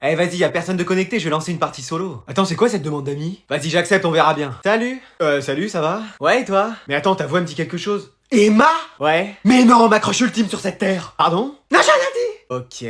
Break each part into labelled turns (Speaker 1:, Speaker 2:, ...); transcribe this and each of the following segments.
Speaker 1: Eh vas-y, y'a personne de connecté, je vais lancer une partie solo. Attends, c'est quoi cette demande d'amis? Vas-y, j'accepte, on verra bien. Salut. Salut, ça va? Ouais, et toi? Mais attends, ta voix me dit quelque chose. Emma? Ouais. Mais non, ma crush ultime sur cette terre. Pardon? Non, j'ai rien dit. Ok.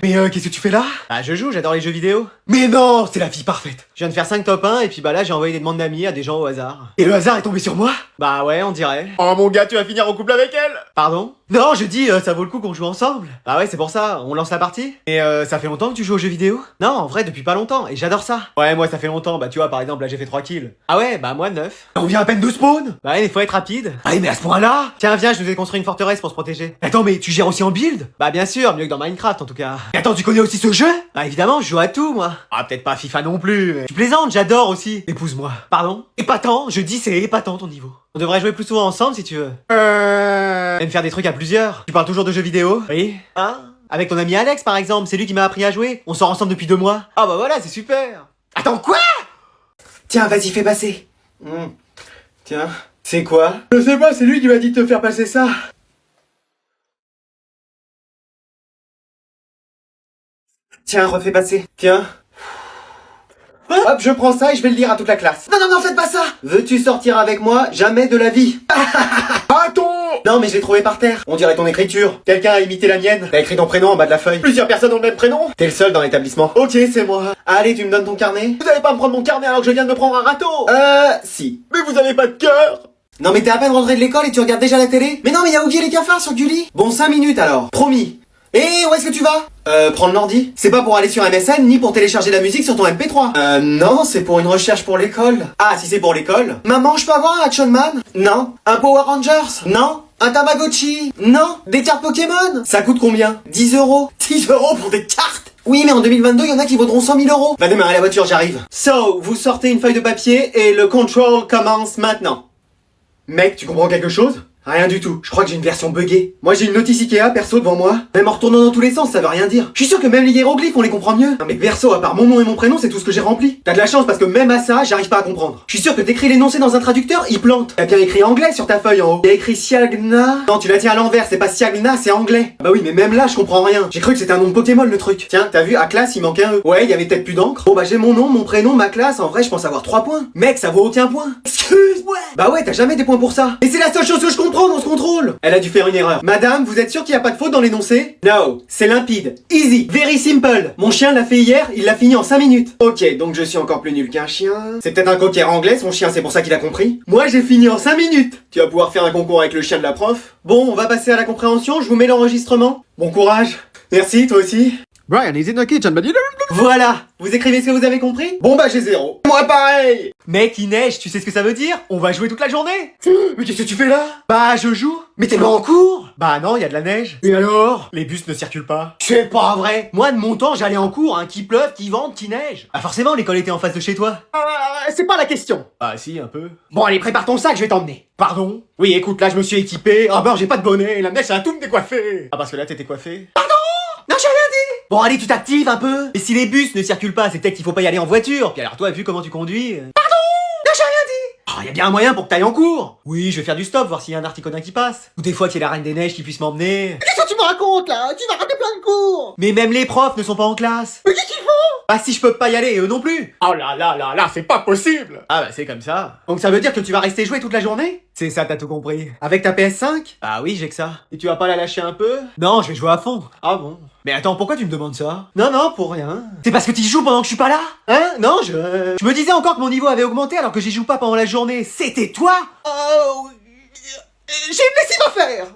Speaker 1: Mais qu'est-ce que tu fais là? Bah je joue, j'adore les jeux vidéo. Mais non, c'est la fille parfaite. Je viens de faire 5 top 1 et puis bah là j'ai envoyé des demandes d'amis à des gens au hasard. Et le hasard est tombé sur moi? Bah ouais, on dirait. Oh mon gars, tu vas finir en couple avec elle? Pardon? Non, je dis, ça vaut le coup qu'on joue ensemble. Bah ouais, c'est pour ça, on lance la partie. Et ça fait longtemps que tu joues aux jeux vidéo? Non, en vrai, depuis pas longtemps, et j'adore ça. Ouais, moi ça fait longtemps, bah tu vois, par exemple, là j'ai fait 3 kills. Ah ouais, bah moi 9. On vient à peine de spawn? Bah ouais, il faut être rapide. Ah mais à ce point-là? Tiens, viens, je nous ai construit une forteresse pour se protéger. Attends, mais tu gères aussi en build? Bah bien sûr, mieux que dans Minecraft en tout cas. Et attends, tu connais aussi ce jeu? Bah évidemment, je joue à tout moi. Ah peut-être pas FIFA non plus, mais... Tu plaisantes, j'adore aussi. Épouse-moi. Pardon? Épatant, je dis c'est épatant ton niveau. On devrait jouer plus souvent ensemble si tu veux. Même faire des trucs à plusieurs. Tu parles toujours de jeux vidéo? Oui. Hein? Avec ton ami Alex par exemple, c'est lui qui m'a appris à jouer. On sort ensemble depuis 2 mois. Ah bah voilà, c'est super. Attends, quoi? Tiens, vas-y, fais passer. Tiens, c'est quoi? Je sais pas, c'est lui qui m'a dit de te faire passer ça. Tiens, refais passer. Tiens. Hop, je prends ça et je vais le lire à toute la classe. Non, non, non, faites pas ça. Veux-tu sortir avec moi? Jamais de la vie. Attends. Non, mais je l'ai trouvé par terre. On dirait ton écriture. Quelqu'un a imité la mienne. T'as écrit ton prénom en bas de la feuille. Plusieurs personnes ont le même prénom. T'es le seul dans l'établissement. Ok, c'est moi. Allez, tu me donnes ton carnet? Vous allez pas me prendre mon carnet alors que je viens de me prendre un râteau? Si. Mais vous avez pas de cœur. Non, mais t'es à peine rentré de l'école et tu regardes déjà la télé? Mais non, mais y'a Oogie et les cafards sur Gulli. Bon, 5 minutes alors. Promis. Et où est-ce que tu vas? Prendre l'ordi. C'est pas pour aller sur MSN, ni pour télécharger la musique sur ton MP3. Non, c'est pour une recherche pour l'école. Ah, si c'est pour l'école. Maman, je peux avoir un Action Man? Non. Un Power Rangers? Non. Un Tamagotchi? Non. Des cartes Pokémon? Ça coûte combien? 10 euros. 10 euros pour des cartes? Oui, mais en 2022, il y en a qui vaudront 100 000 euros. Va démarrer la voiture, j'arrive. So, vous sortez une feuille de papier et le control commence maintenant. Mec, tu comprends quelque chose? Rien du tout, je crois que j'ai une version buggée. Moi j'ai une notice Ikea perso devant moi. Même en retournant dans tous les sens, ça veut rien dire. Je suis sûr que même les hiéroglyphes on les comprend mieux. Non mais perso, à part mon nom et mon prénom, c'est tout ce que j'ai rempli. T'as de la chance parce que même à ça, j'arrive pas à comprendre. Je suis sûr que t'écris l'énoncé dans un traducteur, il plante. T'as bien écrit anglais sur ta feuille en haut. T'as écrit Siagna. Non, tu la tiens à l'envers, c'est pas Siagna, c'est anglais. Bah oui, mais même là, je comprends rien. J'ai cru que c'était un nom de Pokémon le truc. Tiens, t'as vu, à classe, il manquait un E. Ouais, il y avait peut-être plus d'encre. Bon bah j'ai mon nom, mon prénom, ma classe, en vrai, je pense avoir 3 points. Mec, ça vaut aucun point. Excuse-moi. Bah ouais, t'as jamais des points pour ça. Mais c'est la seule chose que je comprends dans ce contrôle. Elle a dû faire une erreur. Madame, vous êtes sûre qu'il n'y a pas de faute dans l'énoncé? No, c'est limpide. Easy, very simple. Mon chien l'a fait hier, il l'a fini en 5 minutes. Ok, donc je suis encore plus nul qu'un chien. C'est peut-être un cocker anglais, son chien, c'est pour ça qu'il a compris. Moi, j'ai fini en 5 minutes. Tu vas pouvoir faire un concours avec le chien de la prof. Bon, on va passer à la compréhension, je vous mets l'enregistrement. Bon courage. Merci, toi aussi.
Speaker 2: Brian is in the kitchen, but you don't...
Speaker 1: Voilà. Vous écrivez ce que vous avez compris? Bon bah j'ai 0. Moi pareil. Mec, il neige, tu sais ce que ça veut dire? On va jouer toute la journée. Mais qu'est-ce que tu fais là? Bah je joue. Mais t'es pas en cours? Bah non, y a de la neige. Et alors? Les bus ne circulent pas. C'est pas vrai. Moi de mon temps, j'allais en cours, hein, qu'il pleuve, qu'il vente, qu'il neige. Ah forcément, l'école était en face de chez toi. C'est pas la question. Ah si, un peu. Bon allez, prépare ton sac, je vais t'emmener. Pardon? Oui, écoute, là je me suis équipé. Ah bah j'ai pas de bonnet, la neige ça a tout me décoiffé. Ah parce que là t'étais coiffé. Non, j'ai rien dit. Bon, allez, tu t'actives un peu. Et si les bus ne circulent pas, c'est peut-être qu'il faut pas y aller en voiture. Puis alors, toi, vu comment tu conduis... Pardon? Non, j'ai rien dit. Oh, y a bien un moyen pour que t'ailles en cours. Oui, je vais faire du stop, voir s'il y a un articodin qui passe. Ou des fois qu'il y a la Reine des Neiges qui puisse m'emmener.
Speaker 2: Qu'est-ce que tu me racontes, là? Tu vas rater plein de cours.
Speaker 1: Mais même les profs ne sont pas en classe.
Speaker 2: Mais qu'est-ce qu'ils font?
Speaker 1: Bah si je peux pas y aller, et eux non plus.
Speaker 2: Oh là là là là, c'est pas possible.
Speaker 1: Ah bah c'est comme ça. Donc ça veut dire que tu vas rester jouer toute la journée? C'est ça, t'as tout compris. Avec ta PS5? Ah oui, j'ai que ça. Et tu vas pas la lâcher un peu? Non, je vais jouer à fond. Ah bon? Mais attends, pourquoi tu me demandes ça? Non, non, pour rien. C'est parce que tu joues pendant que je suis pas là? Hein? Non, je me disais encore que mon niveau avait augmenté alors que j'y joue pas pendant la journée. C'était toi? Oh... J'ai une lessive à faire!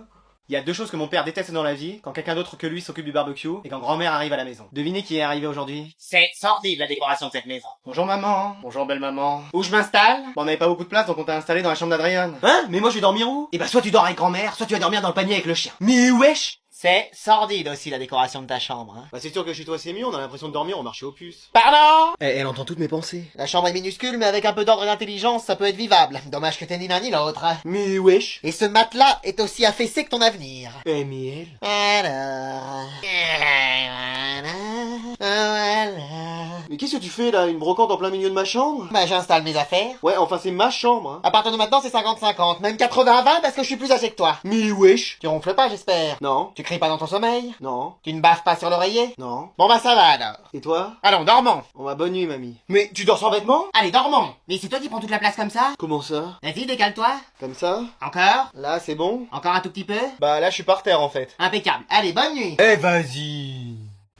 Speaker 1: Il y a 2 choses que mon père déteste dans la vie, quand quelqu'un d'autre que lui s'occupe du barbecue, et quand grand-mère arrive à la maison. Devinez qui est arrivé aujourd'hui?
Speaker 3: C'est sordide la décoration de cette maison.
Speaker 1: Bonjour maman. Bonjour belle maman. Où je m'installe? Bon, on n'avait pas beaucoup de place donc on t'a installé dans la chambre d'Adriane. Hein? Mais moi je vais dormir où? Eh bah soit tu dors avec grand-mère, soit tu vas dormir dans le panier avec le chien. Mais wesh!
Speaker 3: C'est sordide aussi la décoration de ta chambre, hein.
Speaker 1: Bah c'est sûr que chez toi c'est mieux, on a l'impression de dormir au marché aux puces.
Speaker 3: Pardon?
Speaker 1: Elle entend toutes mes pensées.
Speaker 3: La chambre est minuscule, mais avec un peu d'ordre et d'intelligence, ça peut être vivable. Dommage que t'aies ni l'un ni l'autre.
Speaker 1: Mais wesh!
Speaker 3: Et ce matelas est aussi affaissé que ton avenir.
Speaker 1: Eh mais elle...
Speaker 3: Alors... Voilà.
Speaker 1: Mais qu'est-ce que tu fais là? Une brocante en plein milieu de ma chambre?
Speaker 3: Bah j'installe mes affaires.
Speaker 1: Ouais, enfin c'est ma chambre, hein.
Speaker 3: À partir de maintenant c'est 50-50, même 80-20 parce que je suis plus âgé que toi.
Speaker 1: Mais wesh.
Speaker 3: Tu ronfles pas j'espère.
Speaker 1: Non,
Speaker 3: Tu cries pas dans ton sommeil.
Speaker 1: non,
Speaker 3: Tu ne baves pas sur l'oreiller.
Speaker 1: non.
Speaker 3: Bon bah ça va alors.
Speaker 1: Et toi?
Speaker 3: Allons, dormons.
Speaker 1: On va bonne nuit, mamie. Mais tu dors sans vêtements?
Speaker 3: Allez, dormons. Mais c'est toi qui prends toute la place comme ça?
Speaker 1: Comment ça?
Speaker 3: Vas-y, décale-toi.
Speaker 1: Comme ça?
Speaker 3: Encore.
Speaker 1: Là, c'est bon?
Speaker 3: Encore un tout petit peu.
Speaker 1: Bah là, je suis par terre en fait.
Speaker 3: Impeccable. Allez, bonne nuit.
Speaker 1: Eh, vas-y.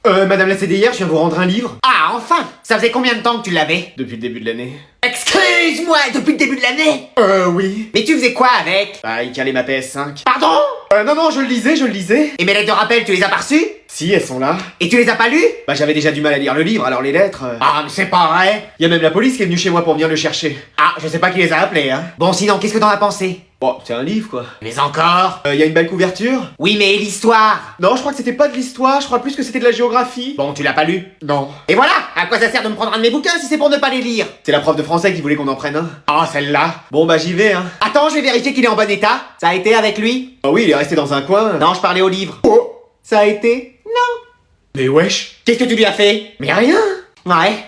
Speaker 1: Madame la CDIR, je viens vous rendre un livre.
Speaker 3: Ah, enfin. Ça faisait combien de temps que tu l'avais?
Speaker 1: Depuis le début de l'année.
Speaker 3: Excuse-moi, depuis le début de l'année.
Speaker 1: Oui.
Speaker 3: Mais tu faisais quoi avec?
Speaker 1: Bah, il calait ma PS5.
Speaker 3: Pardon?
Speaker 1: Non, je le lisais.
Speaker 3: Et mes lettres de rappel, tu les as pas reçues?
Speaker 1: Si, elles sont là.
Speaker 3: Et tu les as pas lues?
Speaker 1: Bah, j'avais déjà du mal à lire le livre, alors les lettres...
Speaker 3: Ah, mais c'est pas vrai.
Speaker 1: Y a même la police qui est venue chez moi pour venir le chercher.
Speaker 3: Ah, je sais pas qui les a appelés, hein. Bon, sinon, qu'est-ce que t'en as pensé?
Speaker 1: Bon, c'est un livre, quoi.
Speaker 3: Mais encore?
Speaker 1: Y a une belle couverture?
Speaker 3: Oui, mais l'histoire?
Speaker 1: Non, je crois que c'était pas de l'histoire, je crois plus que c'était de la géographie.
Speaker 3: Bon, tu l'as pas lu?
Speaker 1: Non.
Speaker 3: Et voilà! À quoi ça sert de me prendre un de mes bouquins si c'est pour ne pas les lire?
Speaker 1: C'est la prof de français qui voulait qu'on en prenne un.
Speaker 3: Ah, celle-là.
Speaker 1: Bon, bah j'y vais, hein.
Speaker 3: Attends, je vais vérifier qu'il est en bon état. Ça a été avec lui?
Speaker 1: Ah oui, il est resté dans un coin.
Speaker 3: Non, je parlais au livre.
Speaker 1: Oh.
Speaker 3: Ça a été? Non.
Speaker 1: Mais wesh.
Speaker 3: Qu'est-ce que tu lui as fait?
Speaker 1: Mais rien.
Speaker 3: Ouais.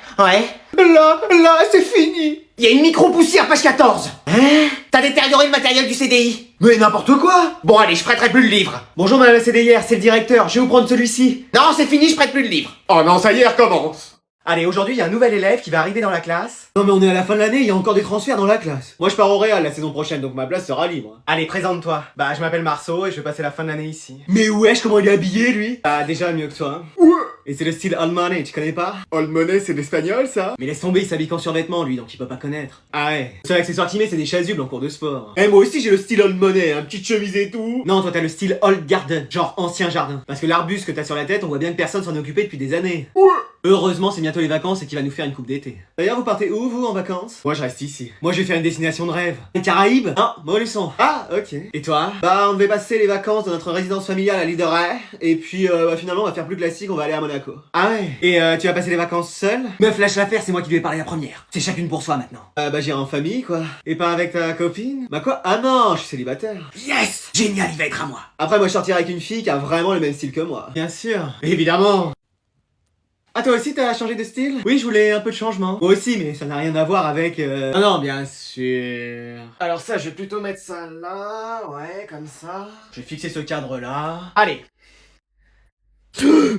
Speaker 1: Là, c'est fini.
Speaker 3: Il y a une micro-poussière, page 14. Hein? T'as détérioré le matériel du CDI.
Speaker 1: Mais n'importe quoi.
Speaker 3: Bon, allez, je prêterai plus le livre.
Speaker 1: Bonjour madame la CDIR, c'est le directeur, je vais vous prendre celui-ci.
Speaker 3: Non, c'est fini, je prête plus le livre.
Speaker 1: Oh non, ça y est, recommence. Allez, aujourd'hui, il y a un nouvel élève qui va arriver dans la classe. Non mais on est à la fin de l'année, il y a encore des transferts dans la classe. Moi je pars au Real la saison prochaine, donc ma place sera libre. Allez, présente-toi. Bah, je m'appelle Marceau et je vais passer la fin de l'année ici. Mais wesh, comment il est habillé lui? Ah, déjà mieux que toi. Hein. Ouais. Et c'est le style Old Money, tu connais pas? Old Money, c'est l'espagnol ça? Mais laisse tomber, il s'habille qu'en survêtement lui, donc il peut pas connaître. Ah ouais. Le seul accessoire qu'il met, c'est des chasubles en cours de sport. Eh, moi aussi j'ai le style Old Money, un petite chemise et tout. Non, toi t'as le style Old Garden, genre ancien jardin. Parce que l'arbuste que t'as sur la tête, on voit bien que personne s'en est occupé depuis des années. Ouais. Heureusement, c'est bientôt les vacances et qu'il va nous faire une coupe d'été. D'ailleurs, vous partez où, vous, en vacances? Moi, je reste ici. Moi, je vais faire une destination de rêve. Les Caraïbes? Ah, Montluçon. Ah, ok. Et toi? Bah, on devait passer les vacances dans notre résidence familiale à l'île de Ré. Et puis, finalement, on va faire plus classique, on va aller à Monaco. Ah ouais? Et tu vas passer les vacances seul? Meuf, lâche l'affaire, c'est moi qui lui ai parlé la première. C'est chacune pour soi, maintenant. Bah, j'irai en famille, quoi. Et pas avec ta copine? Bah quoi? Ah non, je suis célibataire.
Speaker 3: Yes! Génial, il va être à moi.
Speaker 1: Après, moi, je sortirai avec une fille qui a vraiment le même style que moi. Bien sûr. Évidemment. Ah, toi aussi t'as changé de style? Oui, je voulais un peu de changement. Moi aussi, mais ça n'a rien à voir avec... Non, bien sûr. Alors ça, je vais plutôt mettre ça là, ouais, comme ça. Je vais fixer ce cadre là. Allez.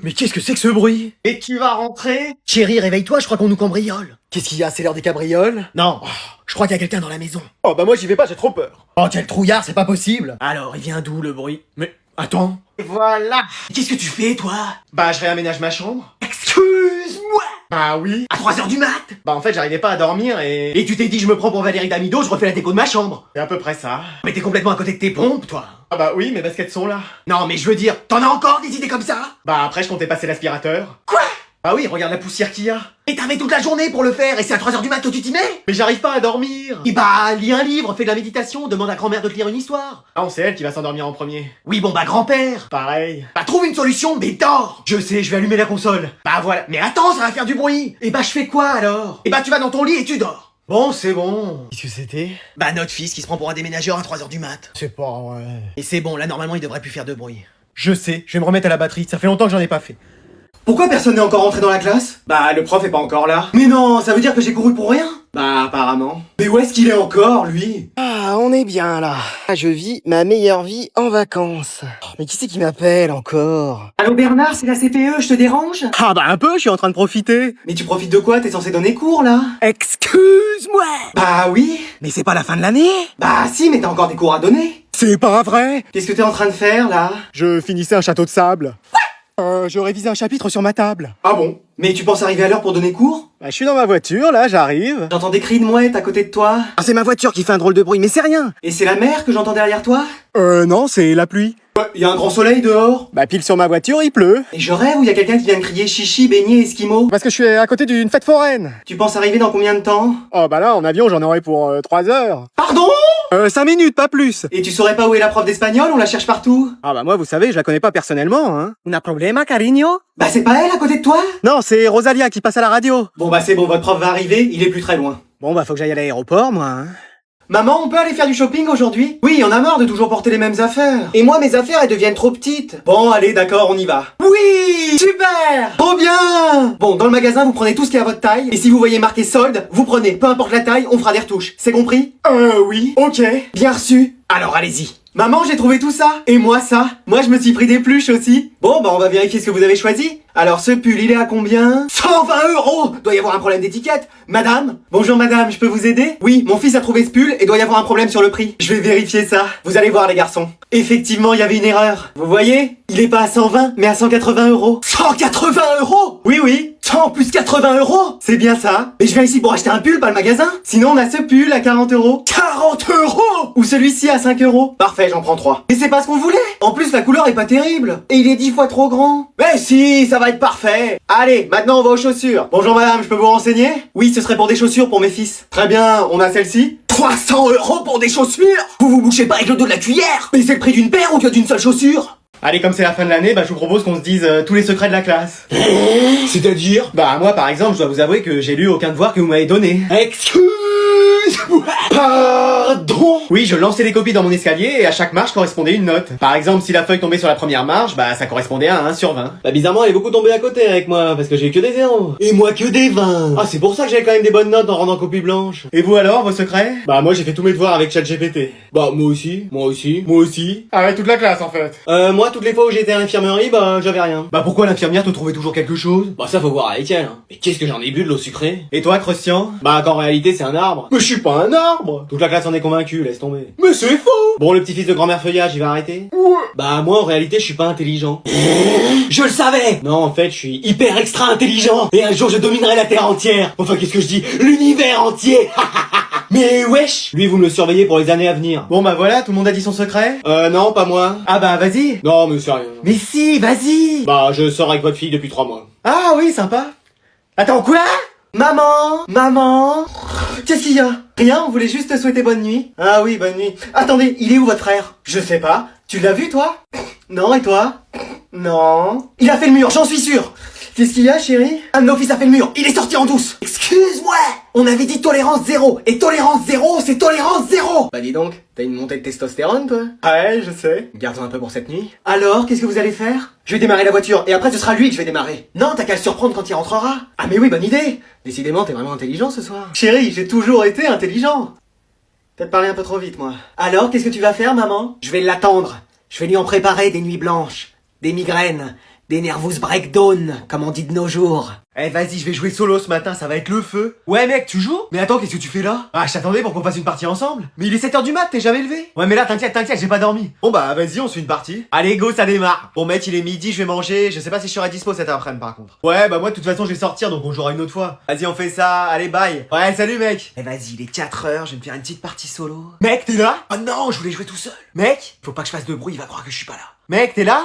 Speaker 1: Mais qu'est-ce que c'est que ce bruit? Et tu vas rentrer?
Speaker 3: Chérie, réveille-toi, je crois qu'on nous cambriole.
Speaker 1: Qu'est-ce qu'il y a? C'est l'heure des cabrioles?
Speaker 3: Non, je crois qu'il y a quelqu'un dans la maison.
Speaker 1: Oh bah moi j'y vais pas, j'ai trop peur.
Speaker 3: Oh, quel trouillard, c'est pas possible.
Speaker 1: Alors, il vient d'où le bruit? Mais, attends.
Speaker 3: Voilà. Qu'est-ce que tu fais, toi?
Speaker 1: Bah je réaménage ma chambre.
Speaker 3: Excuse-moi.
Speaker 1: Bah oui.
Speaker 3: À 3h du mat.
Speaker 1: Bah en fait j'arrivais pas à dormir et...
Speaker 3: Et tu t'es dit, je me prends pour Valérie Damido, je refais la déco de ma chambre.
Speaker 1: C'est à peu près ça.
Speaker 3: Mais t'es complètement à côté de tes pompes, toi.
Speaker 1: Ah bah oui, mes baskets sont là.
Speaker 3: Non, mais je veux dire, t'en as encore des idées comme ça?
Speaker 1: Bah après je comptais passer l'aspirateur.
Speaker 3: Quoi?
Speaker 1: Ah oui, regarde la poussière qu'il y a.
Speaker 3: Et t'avais toute la journée pour le faire, et c'est à 3h du mat que tu t'y mets?
Speaker 1: Mais j'arrive pas à dormir.
Speaker 3: Et bah, lis un livre, fais de la méditation, demande à grand-mère de te lire une histoire.
Speaker 1: Ah, c'est elle qui va s'endormir en premier.
Speaker 3: Oui, bon bah, grand-père.
Speaker 1: Pareil.
Speaker 3: Bah, trouve une solution, mais dors.
Speaker 1: Je sais, je vais allumer la console.
Speaker 3: Bah voilà. Mais attends, ça va faire du bruit. Et bah, je fais quoi alors? Et bah, tu vas dans ton lit et tu dors.
Speaker 1: Bon, c'est bon. Qu'est-ce que c'était?
Speaker 3: Bah, notre fils qui se prend pour un déménageur à 3h du mat.
Speaker 1: C'est pas vrai.
Speaker 3: Et c'est bon, là, normalement, il devrait plus faire de bruit.
Speaker 1: Je sais, je vais me remettre à la batterie, ça fait longtemps que j'en ai pas fait. Pourquoi personne n'est encore rentré dans la classe? Bah, le prof est pas encore là. Mais non, ça veut dire que j'ai couru pour rien? Bah, apparemment. Mais où est-ce qu'il est encore, lui?
Speaker 4: Ah, on est bien là. Je vis ma meilleure vie en vacances. Oh, mais qui c'est qui m'appelle encore?
Speaker 1: Allô Bernard, c'est la CPE, je te dérange?
Speaker 2: Ah bah un peu, je suis en train de profiter.
Speaker 1: Mais tu profites de quoi? T'es censé donner cours, là?
Speaker 2: Excuse-moi.
Speaker 1: Bah oui.
Speaker 2: Mais c'est pas la fin de l'année?
Speaker 1: Bah si, mais t'as encore des cours à donner.
Speaker 2: C'est pas vrai.
Speaker 1: Qu'est-ce que t'es en train de faire, là?
Speaker 2: Je finissais un château de sable. Je révisais un chapitre sur ma table.
Speaker 1: Ah bon? Mais tu penses arriver à l'heure pour donner cours?
Speaker 2: Bah, je suis dans ma voiture, là, j'arrive.
Speaker 1: J'entends des cris de mouettes à côté de toi.
Speaker 2: Ah, c'est ma voiture qui fait un drôle de bruit, mais c'est rien.
Speaker 1: Et c'est la mer que j'entends derrière toi?
Speaker 2: Non, c'est la pluie.
Speaker 1: Y a un grand soleil dehors?
Speaker 2: Bah, pile sur ma voiture, il pleut.
Speaker 1: Et je rêve ou y a quelqu'un qui vient de crier chichi, beignet, esquimau?
Speaker 2: Parce que je suis à côté d'une fête foraine.
Speaker 1: Tu penses arriver dans combien de temps?
Speaker 2: Oh, bah là, en avion, j'en aurai pour 3 heures.
Speaker 1: Pardon?
Speaker 2: 5 minutes, pas plus.
Speaker 1: Et tu saurais pas où est la prof d'espagnol? On la cherche partout.
Speaker 2: Ah bah moi, vous savez, je la connais pas personnellement, hein. Un problema, cariño?
Speaker 1: Bah c'est pas elle à côté de toi?
Speaker 2: Non, c'est Rosalia qui passe à la radio.
Speaker 1: Bon bah c'est bon, votre prof va arriver, il est plus très loin.
Speaker 2: Bon bah faut que j'aille à l'aéroport, moi, hein.
Speaker 1: Maman, on peut aller faire du shopping aujourd'hui? Oui, on a marre de toujours porter les mêmes affaires. Et moi, mes affaires, elles deviennent trop petites. Bon, allez, d'accord, on y va. Oui! Super! Trop bien! Bon, dans le magasin, vous prenez tout ce qui est à votre taille. Et si vous voyez marqué solde, vous prenez, peu importe la taille, on fera des retouches. C'est compris? Oui. Ok. Bien reçu. Alors, allez-y. Maman, j'ai trouvé tout ça. Et moi, ça. Moi, je me suis pris des pluches aussi. Bon, bah, on va vérifier ce que vous avez choisi. Alors, ce pull, il est à combien? 120 €! Doit y avoir un problème d'étiquette. Madame? Bonjour, madame, je peux vous aider? Oui, mon fils a trouvé ce pull et doit y avoir un problème sur le prix. Je vais vérifier ça. Vous allez voir, les garçons. Effectivement, il y avait une erreur. Vous voyez? Il est pas à 120, mais à 180 €. 180 €? Oui, oui. 100 plus 80 €? C'est bien ça. Mais je viens ici pour acheter un pull, pas le magasin. Sinon, on a ce pull à 40 €. 40 €! Ou celui-ci à 5 €. Parfait, j'en prends 3. Mais c'est pas ce qu'on voulait. En plus, la couleur est pas terrible. Et il est 10 fois trop grand. Mais si, ça va être parfait. Allez, maintenant on va aux chaussures. Bonjour madame, je peux vous renseigner? Oui, ce serait pour des chaussures pour mes fils. Très bien, on a celle-ci. 300 € pour des chaussures? Vous vous bouchez pas avec le dos de la cuillère? Mais c'est le prix d'une paire ou que d'une seule chaussure?
Speaker 2: Allez, comme c'est la fin de l'année, bah je vous propose qu'on se dise tous les secrets de la classe.
Speaker 1: C'est-à-dire?
Speaker 2: Bah moi par exemple, je dois vous avouer que j'ai lu aucun devoir que vous m'avez donné.
Speaker 1: Excuse-moi. Pardon.
Speaker 2: Oui, je lançais les copies dans mon escalier et à chaque marche correspondait une note. Par exemple, si la feuille tombait sur la première marche, bah ça correspondait à 1 sur 20. Bah bizarrement, elle est beaucoup tombée à côté avec moi, parce que j'ai eu que des 0.
Speaker 1: Et moi que des 20.
Speaker 2: Ah, c'est pour ça que j'avais quand même des bonnes notes en rendant copie blanche. Et vous alors, vos secrets? Bah moi j'ai fait tous mes devoirs avec ChatGPT.
Speaker 1: Bah moi aussi.
Speaker 2: Ah ouais, toute la classe en fait. Moi, toutes les fois où j'étais à l'infirmerie, bah j'avais rien. Bah pourquoi l'infirmière te trouvait toujours quelque chose?
Speaker 1: Bah ça faut voir avec elle. Hein. Mais qu'est-ce que j'en ai bu de l'eau sucrée?
Speaker 2: Et toi, Christian? Bah qu'en réalité c'est un arbre.
Speaker 1: Mais je suis pas un arbre.
Speaker 2: Toute la classe en est convaincue, laisse tomber.
Speaker 1: Mais c'est faux.
Speaker 2: Bon, le petit-fils de grand-mère Feuillage, il va arrêter?
Speaker 1: Ouais.
Speaker 2: Bah moi en réalité je suis pas intelligent.
Speaker 1: Je le savais.
Speaker 2: Non, en fait je suis
Speaker 1: Hyper extra intelligent. Et un jour je dominerai la Terre entière. Enfin qu'est-ce que je dis? L'univers entier. Mais wesh.
Speaker 2: Lui, vous me le surveillez pour les années à venir. Bon bah voilà, tout le monde a dit son secret?
Speaker 1: Non, pas moi.
Speaker 2: Ah bah vas-y.
Speaker 1: Non, mais c'est rien.
Speaker 2: Mais si, vas-y.
Speaker 1: Bah, je sors avec votre fille depuis 3 mois.
Speaker 2: Ah oui, sympa. Attends, quoi?
Speaker 1: Maman. Qu'est-ce qu'il y a? Rien, on voulait juste te souhaiter bonne nuit. Ah oui, bonne nuit. Attendez, il est où votre frère? Je sais pas. Tu l'as vu, toi? Non, et toi? Non. Il a fait le mur, j'en suis sûr. Qu'est-ce qu'il y a, chérie? Un de nos fils a fait le mur. Il est sorti en douce. Excuse-moi. On avait dit tolérance 0. Et tolérance 0, c'est tolérance 0. Bah dis donc, t'as une montée de testostérone, toi?
Speaker 2: Ouais, je sais.
Speaker 1: Garde-en un peu pour cette nuit. Alors, qu'est-ce que vous allez faire? Je vais démarrer la voiture, et après ce sera lui que je vais démarrer. Non, t'as qu'à le surprendre quand il rentrera. Ah mais oui, bonne idée. Décidément, t'es vraiment intelligent ce soir. Chérie, j'ai toujours été intelligent. Peut-être parler un peu trop vite, moi. Alors, qu'est-ce que tu vas faire, maman? Je vais l'attendre. Je vais lui en préparer des nuits blanches, des migraines, des nervous breakdown, comme on dit de nos jours.
Speaker 2: Eh vas-y, je vais jouer solo ce matin, ça va être le feu. Ouais mec, tu joues? Mais attends, qu'est-ce que tu fais là? Ah, je t'attendais pour qu'on fasse une partie ensemble. Mais il est 7h du mat, t'es jamais levé? Ouais mais là, t'inquiète, j'ai pas dormi. Bon bah vas-y, on se fait une partie. Allez go, ça démarre. Bon mec, il est midi, je vais manger. Je sais pas si je serai dispo cet après-midi par contre. Ouais, bah moi de toute façon, je vais sortir, donc on jouera une autre fois. Vas-y, on fait ça. Allez, bye. Ouais, salut mec. Eh vas-y, il est 4h, je vais me faire une petite partie solo. Mec, t'es là? Oh non, je voulais jouer tout seul. Mec, faut pas que je fasse de bruit, il va croire que je suis pas là. Mec, t'es là?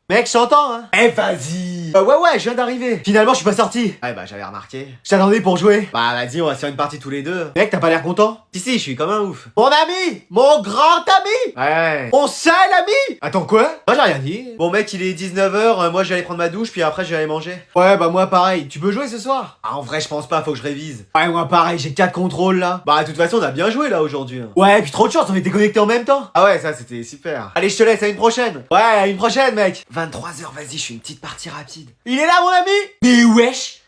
Speaker 2: Mec, je t'entends, hein. Eh, vas-y. Ouais, je viens d'arriver. Finalement, je suis pas sorti. Ouais, bah, j'avais remarqué. Je t'attendais pour jouer. Bah, vas-y, on va se faire une partie tous les deux. Mec, t'as pas l'air content? Si, je suis comme un ouf. Mon ami! Mon grand ami! Ouais. Mon seul ami! Attends, quoi? Moi, j'ai rien dit. Bon, mec, il est 19h, moi, je vais aller prendre ma douche, puis après, je vais aller manger. Ouais, bah, moi, pareil. Tu peux jouer ce soir? Ah, en vrai, je pense pas, faut que je révise. Ouais, moi, pareil, j'ai 4 contrôles, là. Bah, de toute façon, on a bien joué, là, aujourd'hui. Ouais, puis trop de chance, on était connectés en même temps. Ah ouais, ça, c'était super. Allez, je te laisse, à une prochaine. Ouais, à une prochaine, mec. 23h, vas-y, je fais une petite partie rapide. Il est là, mon ami? Mais wesh!